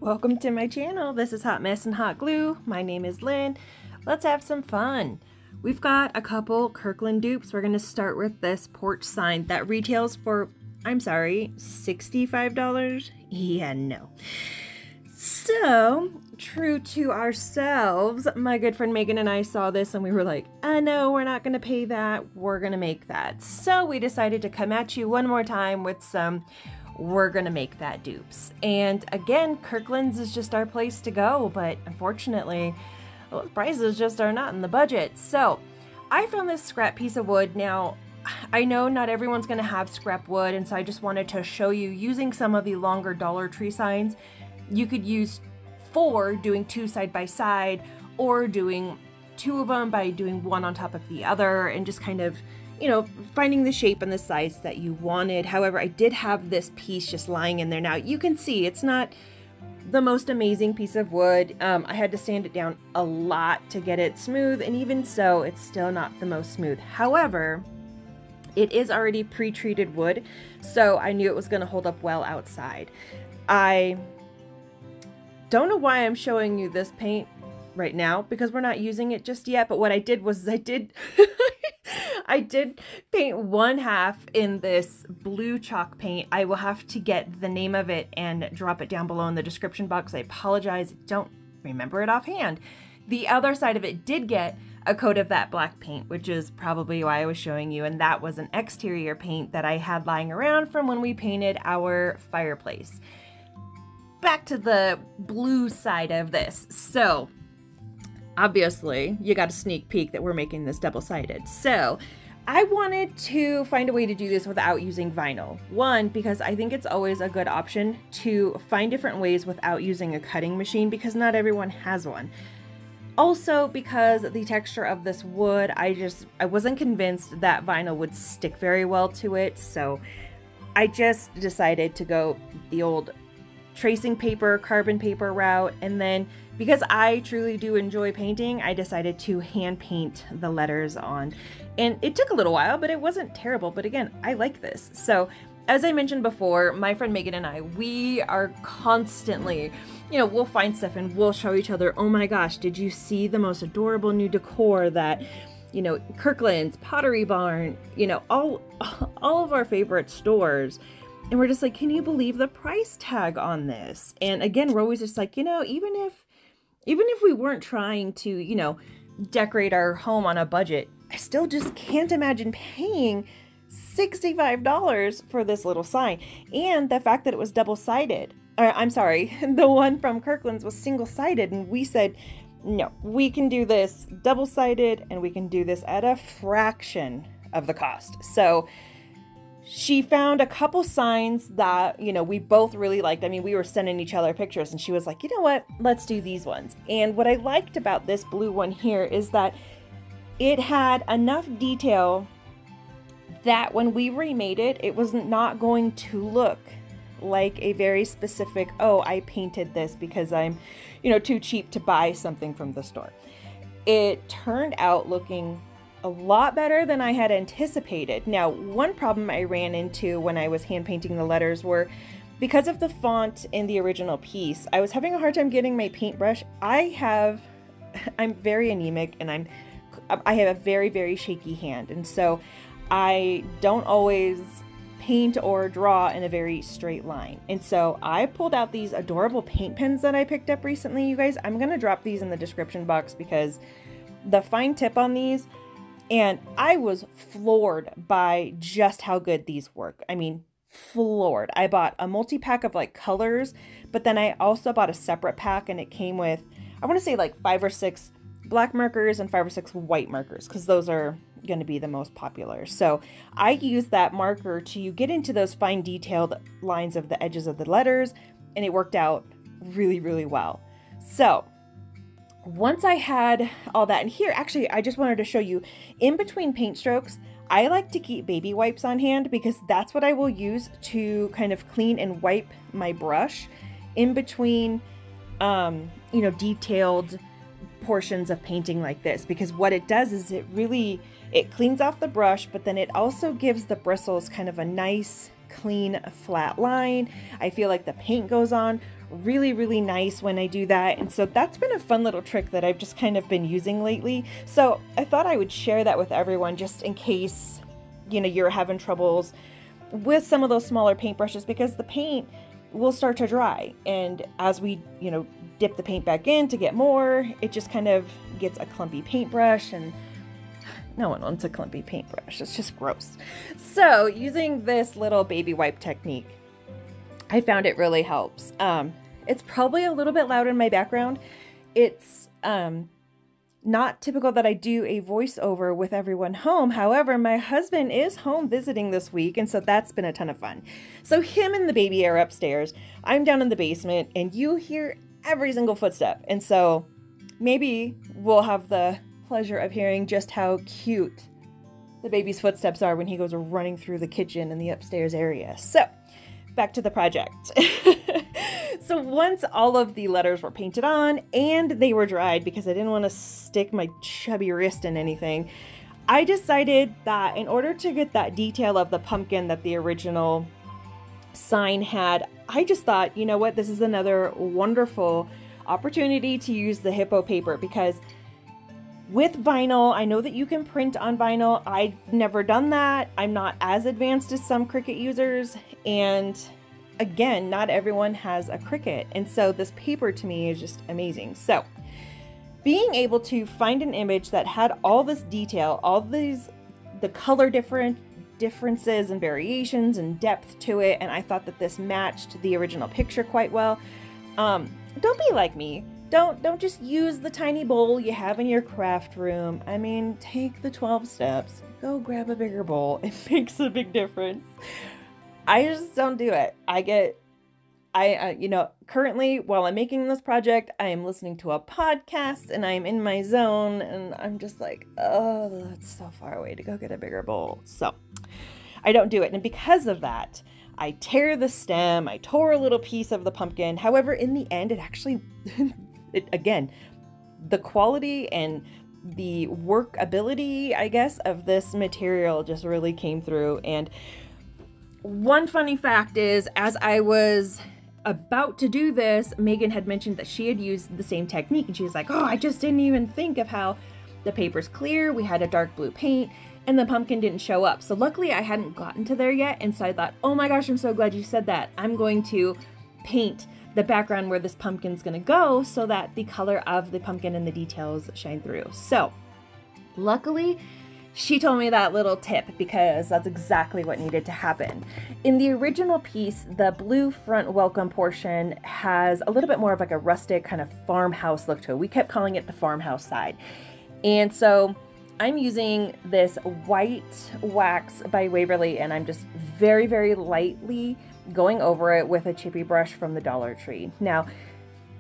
Welcome to my channel. This is Hot Mess and Hot Glue. My name is Lynn. Let's have some fun. We've got a couple Kirkland dupes. We're going to start with this porch sign that retails for, I'm sorry, $65? Yeah, no. So, true to ourselves, my good friend Megan and I saw this and we were like, no, we're not going to pay that. We're going to make that. So we decided to come at you one more time with some we're gonna make that dupes. And again, Kirkland's is just our place to go, but unfortunately, well, prices just are not in the budget. So I found this scrap piece of wood. Now, I know not everyone's gonna have scrap wood, and so I just wanted to show you using some of the longer Dollar Tree signs. You could use 4 doing 2 side by side, or doing 2 of them by doing one on top of the other, and just kind of, you know, finding the shape and the size that you wanted. However, I did have this piece just lying in there. Now you can see it's not the most amazing piece of wood. I had to sand it down a lot to get it smooth, and even so, it's still not the most smooth. However, it is already pre-treated wood, so I knew it was going to hold up well outside. I don't know why I'm showing you this paint right now, because we're not using it just yet, but what I did was I did paint one half in this blue chalk paint. I will have to get the name of it and drop it down below in the description box. I apologize, don't remember it offhand. The other side of it did get a coat of that black paint, which is probably why I was showing you, and that was an exterior paint that I had lying around from when we painted our fireplace. Back to the blue side of this. So obviously, you got a sneak peek that we're making this double-sided. So I wanted to find a way to do this without using vinyl. One, because I think it's always a good option to find different ways without using a cutting machine, because not everyone has one. Also, because the texture of this wood, I wasn't convinced that vinyl would stick very well to it. So I just decided to go the old tracing paper, carbon paper route, and then because I truly do enjoy painting, I decided to hand paint the letters on. And it took a little while, but it wasn't terrible. But again, I like this. So as I mentioned before, my friend Megan and I, we are constantly, you know, we'll find stuff and we'll show each other, oh my gosh, did you see the most adorable new decor that, you know, Kirkland's, Pottery Barn, you know, all of our favorite stores. And we're just like, can you believe the price tag on this? And again, we're always just like, you know, even if we weren't trying to, you know, decorate our home on a budget, I still just can't imagine paying $65 for this little sign. And the fact that it was double-sided, or I'm sorry, the one from Kirkland's was single-sided, and we said, no, we can do this double-sided and we can do this at a fraction of the cost. So she found a couple signs that, you know, we both really liked. I mean, we were sending each other pictures and she was like, you know what, let's do these ones. And what I liked about this blue one here is that it had enough detail that when we remade it, it was not going to look like a very specific, oh, I painted this because I'm, you know, too cheap to buy something from the store. It turned out looking a lot better than I had anticipated. Now, one problem I ran into when I was hand painting the letters were, because of the font in the original piece, I was having a hard time getting my paintbrush. I'm very anemic and I have a very, very shaky hand. And so I don't always paint or draw in a very straight line. And so I pulled out these adorable paint pens that I picked up recently, you guys. I'm going to drop these in the description box because the fine tip on these, and I was floored by just how good these work. I mean, floored. I bought a multi-pack of like colors, but then I also bought a separate pack and it came with, I want to say like 5 or 6 black markers and 5 or 6 white markers, because those are going to be the most popular. So I used that marker to get into those fine detailed lines of the edges of the letters, and it worked out really, really well. So once I had all that, and here, actually, I just wanted to show you, in between paint strokes, I like to keep baby wipes on hand because that's what I will use to kind of clean and wipe my brush in between, you know, detailed portions of painting like this, because what it does is it cleans off the brush, but then it also gives the bristles kind of a nice clean, flat line. I feel like the paint goes on really, really nice when I do that. And so that's been a fun little trick that I've just kind of been using lately. So I thought I would share that with everyone just in case, you know, you're having troubles with some of those smaller paintbrushes, because the paint will start to dry. And as we, you know, dip the paint back in to get more, it just kind of gets a clumpy paintbrush, and no one wants a clumpy paintbrush. It's just gross. So using this little baby wipe technique, I found it really helps. It's probably a little bit loud in my background. It's not typical that I do a voiceover with everyone home. However, my husband is home visiting this week, and so that's been a ton of fun. So him and the baby are upstairs. I'm down in the basement, and you hear every single footstep. And so maybe we'll have the pleasure of hearing just how cute the baby's footsteps are when he goes running through the kitchen in the upstairs area. So back to the project. So once all of the letters were painted on and they were dried, because I didn't want to stick my chubby wrist in anything, I decided that in order to get that detail of the pumpkin that the original sign had, I just thought, you know what, this is another wonderful opportunity to use the hippo paper, because with vinyl, I know that you can print on vinyl. I've never done that. I'm not as advanced as some Cricut users, and again, not everyone has a Cricut, and so this paper to me is just amazing. So being able to find an image that had all this detail, all these, the color differences and variations and depth to it, and I thought that this matched the original picture quite well. Don't be like me. Don't just use the tiny bowl you have in your craft room. I mean, take the 12 steps. Go grab a bigger bowl. It makes a big difference. I just don't do it. You know, currently while I'm making this project, I am listening to a podcast and I'm in my zone, and I'm just like, oh, that's so far away to go get a bigger bowl. So I don't do it. And because of that, I tear the stem, I tore a little piece of the pumpkin. However, in the end, it actually, again, the quality and the workability, I guess, of this material just really came through. And one funny fact is, as I was about to do this, Megan had mentioned that she had used the same technique, and she was like, oh, I just didn't even think of how the paper's clear, we had a dark blue paint, and the pumpkin didn't show up. So luckily I hadn't gotten to there yet, and so I thought, oh my gosh, I'm so glad you said that. I'm going to paint the background where this pumpkin's gonna go so that the color of the pumpkin and the details shine through. So luckily, she told me that little tip, because that's exactly what needed to happen. In the original piece, the blue front welcome portion has a little bit more of like a rustic kind of farmhouse look to it. We kept calling it the farmhouse side. And so I'm using this white wax by Waverly, and I'm just very, very lightly going over it with a chippy brush from the Dollar Tree. Now,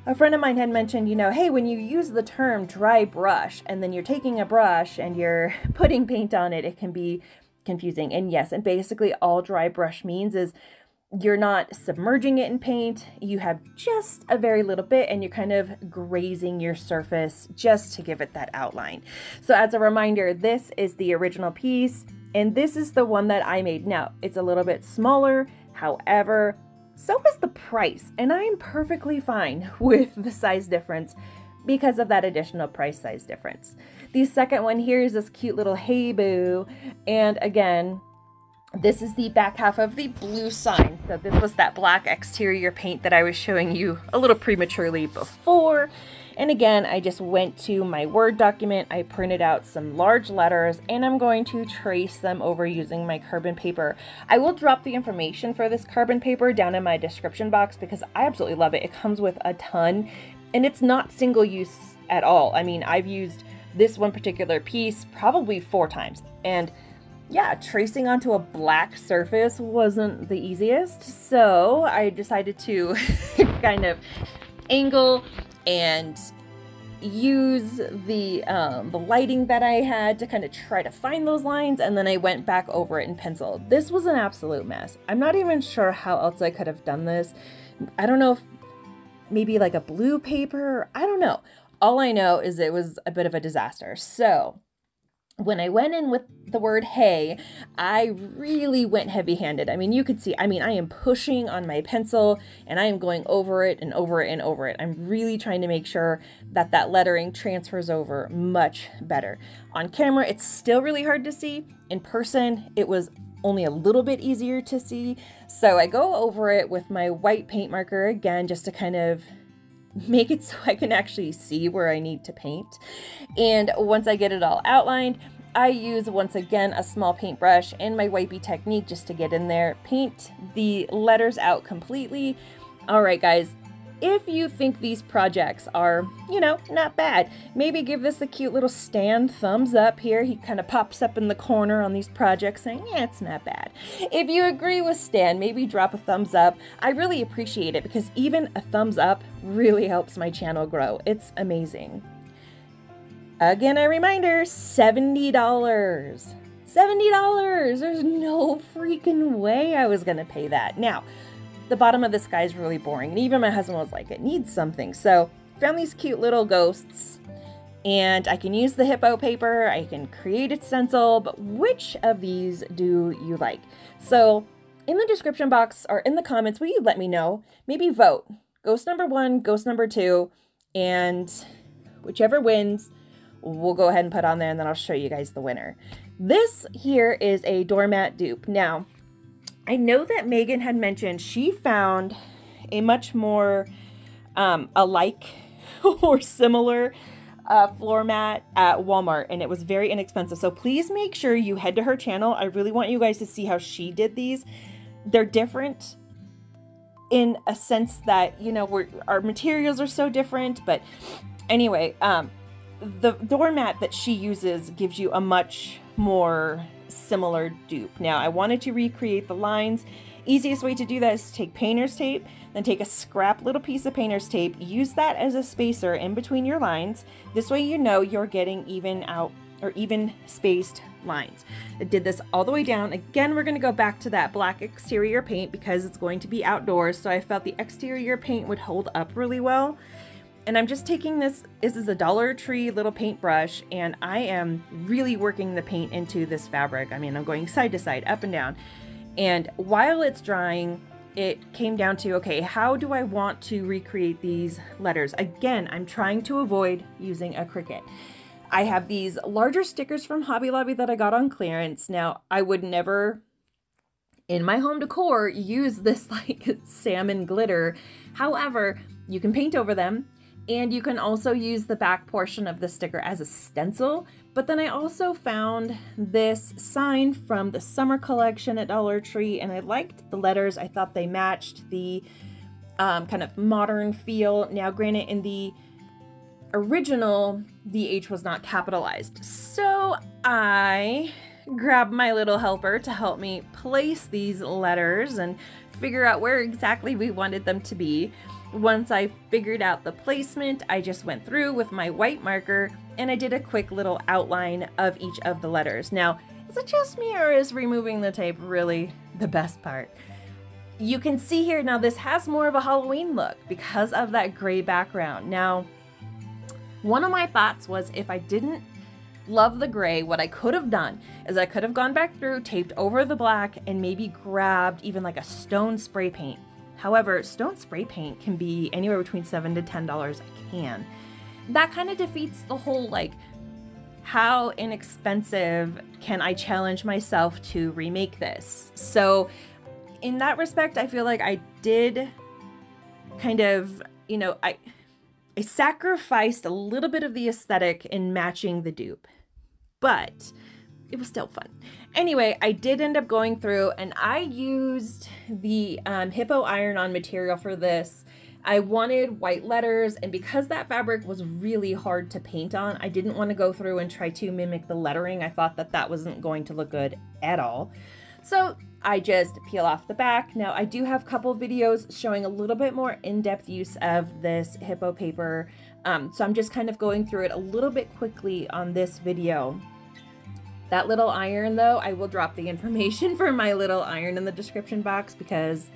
a friend of mine had mentioned, you know, hey, when you use the term dry brush and then you're taking a brush and you're putting paint on it, it can be confusing. And yes, and basically all dry brush means is you're not submerging it in paint. You have just a very little bit, and you're kind of grazing your surface just to give it that outline. So as a reminder, this is the original piece, and this is the one that I made. Now, it's a little bit smaller. However, so is the price, and I'm perfectly fine with the size difference because of that additional price size difference. The second one here is this cute little hey boo, and again, this is the back half of the blue sign. So this was that black exterior paint that I was showing you a little prematurely before. And again, I just went to my Word document, I printed out some large letters, and I'm going to trace them over using my carbon paper. I will drop the information for this carbon paper down in my description box because I absolutely love it. It comes with a ton, and it's not single use at all. I mean, I've used this one particular piece probably 4 times, and yeah, tracing onto a black surface wasn't the easiest, so I decided to kind of angle and use the lighting that I had to kind of try to find those lines, and then I went back over it in pencil. This was an absolute mess. I'm not even sure how else I could have done this. I don't know if maybe like a blue paper, I don't know. All I know is it was a bit of a disaster. So When I went in with the word hey, I really went heavy-handed. I mean, you could see, I am pushing on my pencil and I am going over it and over it and over it. I'm really trying to make sure that that lettering transfers over much better. On camera, it's still really hard to see. In person, it was only a little bit easier to see. So I go over it with my white paint marker again, just to kind of make it so I can actually see where I need to paint. And once I get it all outlined, I use once again a small paintbrush and my wipey technique just to get in there, paint the letters out completely. All right, guys, if you think these projects are, you know, not bad, maybe give this a cute little Stan thumbs up here. He kind of pops up in the corner on these projects saying, yeah, it's not bad. If you agree with Stan, maybe drop a thumbs up. I really appreciate it because even a thumbs up really helps my channel grow. It's amazing. Again, a reminder, $70. $70! There's no freaking way I was gonna pay that. Now, the bottom of this guy is really boring, and even my husband was like, it needs something. So found these cute little ghosts, and I can use the hippo paper, I can create a stencil, but which of these do you like? So in the description box or in the comments, will you let me know? Maybe vote. Ghost number 1, ghost number 2, and whichever wins, we'll go ahead and put on there, and then I'll show you guys the winner. This here is a doormat dupe. Now, I know that Megan had mentioned she found a much more alike or similar floor mat at Walmart, and it was very inexpensive. So please make sure you head to her channel. I really want you guys to see how she did these. They're different in a sense that, you know, our materials are so different, but anyway, the doormat that she uses gives you a much more similar dupe. Now, I wanted to recreate the lines. Easiest way to do that is to take painter's tape, then take a scrap little piece of painter's tape, use that as a spacer in between your lines. This way you know you're getting even out or even spaced lines. I did this all the way down. Again, we're going to go back to that black exterior paint because it's going to be outdoors, so I felt the exterior paint would hold up really well. And I'm just taking this is a Dollar Tree little paintbrush, and I am really working the paint into this fabric. I mean, I'm going side to side, up and down. And while it's drying, it came down to, okay, how do I want to recreate these letters? Again, I'm trying to avoid using a Cricut. I have these larger stickers from Hobby Lobby that I got on clearance. Now, I would never, in my home decor, use this like salmon glitter. However, you can paint over them. And you can also use the back portion of the sticker as a stencil. But then I also found this sign from the summer collection at Dollar Tree, and I liked the letters. I thought they matched the kind of modern feel. Now, granted, in the original, the H was not capitalized. So I grabbed my little helper to help me place these letters and figure out where exactly we wanted them to be. Once I figured out the placement, I just went through with my white marker and I did a quick little outline of each of the letters. Now, is it just me or is removing the tape really the best part? You can see here now this has more of a Halloween look because of that gray background. Now, one of my thoughts was if I didn't love the gray, what I could have done is I could have gone back through, taped over the black, and maybe grabbed even like a stone spray paint. However, stone spray paint can be anywhere between $7 to $10 a can. That kind of defeats the whole, like, how inexpensive can I challenge myself to remake this? So in that respect, I feel like I did kind of, you know, I sacrificed a little bit of the aesthetic in matching the dupe, but it was still fun. Anyway, I did end up going through and I used the hippo iron-on material for this. I wanted white letters, and because that fabric was really hard to paint on, I didn't want to go through and try to mimic the lettering. I thought that that wasn't going to look good at all. So I just peel off the back. Now I do have a couple videos showing a little bit more in-depth use of this hippo paper. So I'm just kind of going through it a little bit quickly on this video. That little iron though, I will drop the information for my little iron in the description box because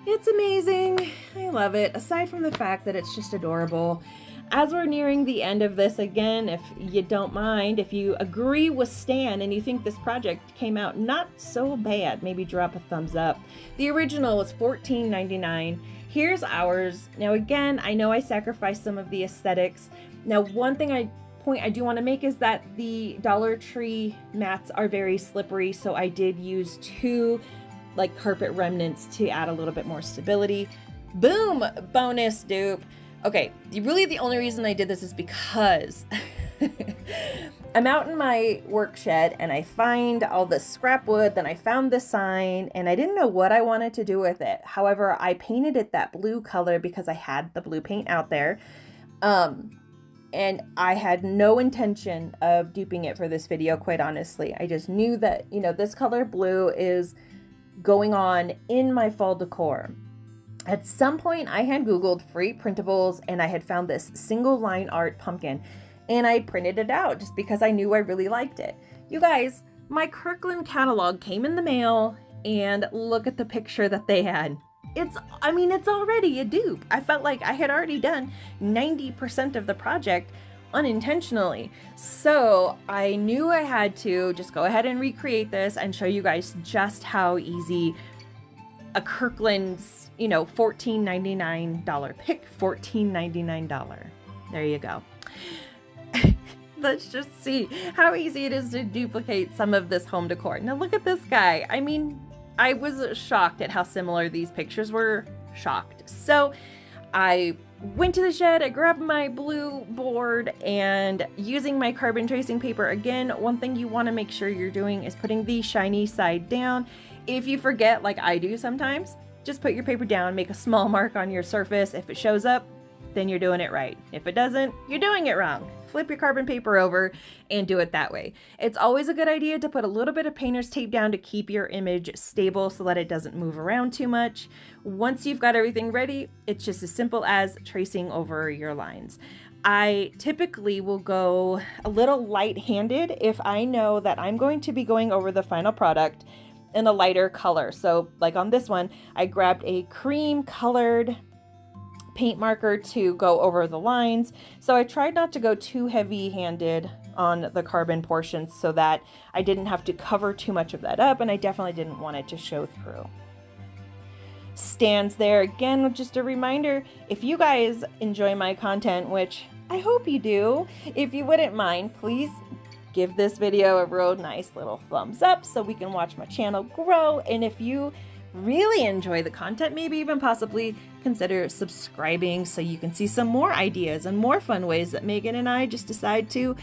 it's amazing. I love it. Aside from the fact that it's just adorable. As we're nearing the end of this, again, if you don't mind, if you agree with Stan and you think this project came out not so bad, maybe drop a thumbs up. The original was $14.99. Here's ours. Now again, I know I sacrificed some of the aesthetics. Now one thing I do want to make is that the Dollar Tree mats are very slippery, so I did use 2 like carpet remnants to add a little bit more stability. Boom! Bonus dupe. Okay, really the only reason I did this is because I'm out in my work shed and I find all this scrap wood, then I found this sign and I didn't know what I wanted to do with it. However, I painted it that blue color because I had the blue paint out there. And I had no intention of duping it for this video, quite honestly. I just knew that, you know, this color blue is going on in my fall decor. At some point I had Googled free printables and I had found this single line art pumpkin and I printed it out just because I knew I really liked it. You guys, my Kirkland catalog came in the mail and look at the picture that they had. It's already a dupe. I felt like I had already done 90% of the project unintentionally. So I knew I had to just go ahead and recreate this and show you guys just how easy a Kirkland's, you know, $14.99 pick, $14.99. There you go. Let's just see how easy it is to duplicate some of this home decor. Now look at this guy. I mean, I was shocked at how similar these pictures were. Shocked. So I went to the shed, I grabbed my blue board, and using my carbon tracing paper, again, one thing you want to make sure you're doing is putting the shiny side down. If you forget, like I do sometimes, just put your paper down, make a small mark on your surface. If it shows up, then you're doing it right. If it doesn't, you're doing it wrong. Flip your carbon paper over and do it that way. It's always a good idea to put a little bit of painter's tape down to keep your image stable so that it doesn't move around too much. Once you've got everything ready, it's just as simple as tracing over your lines. I typically will go a little light-handed if I know that I'm going to be going over the final product in a lighter color. So like on this one, I grabbed a cream colored paint marker to go over the lines. So I tried not to go too heavy-handed on the carbon portions so that I didn't have to cover too much of that up, and I definitely didn't want it to show through. Stands there again, just a reminder, if you guys enjoy my content, which I hope you do, if you wouldn't mind, please give this video a real nice little thumbs up so we can watch my channel grow. And if you really enjoy the content, maybe even possibly consider subscribing so you can see some more ideas and more fun ways that Megan and I just decide to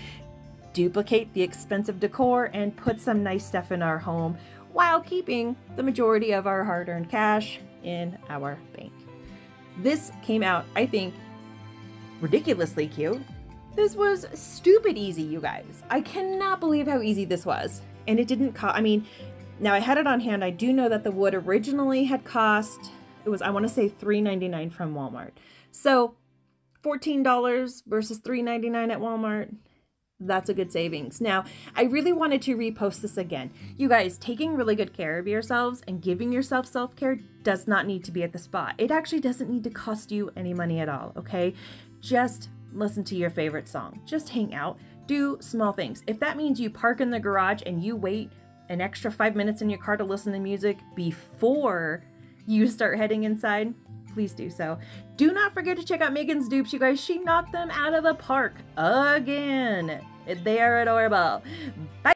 duplicate the expensive decor and put some nice stuff in our home while keeping the majority of our hard-earned cash in our bank. This came out, I think, ridiculously cute. This was stupid easy, you guys. I cannot believe how easy this was. And it didn't cost, I mean, now I had it on hand. I do know that the wood originally had cost, it was, I want to say $3.99 from Walmart. So $14 versus $3.99 at Walmart. That's a good savings. Now, I really wanted to repost this again. You guys, taking really good care of yourselves and giving yourself self-care does not need to be at the spa. It actually doesn't need to cost you any money at all, okay? Just listen to your favorite song. Just hang out. Do small things. If that means you park in the garage and you wait an extra 5 minutes in your car to listen to music before you start heading inside, please do so. Do not forget to check out Megan's dupes, you guys. She knocked them out of the park again. They are adorable. Bye.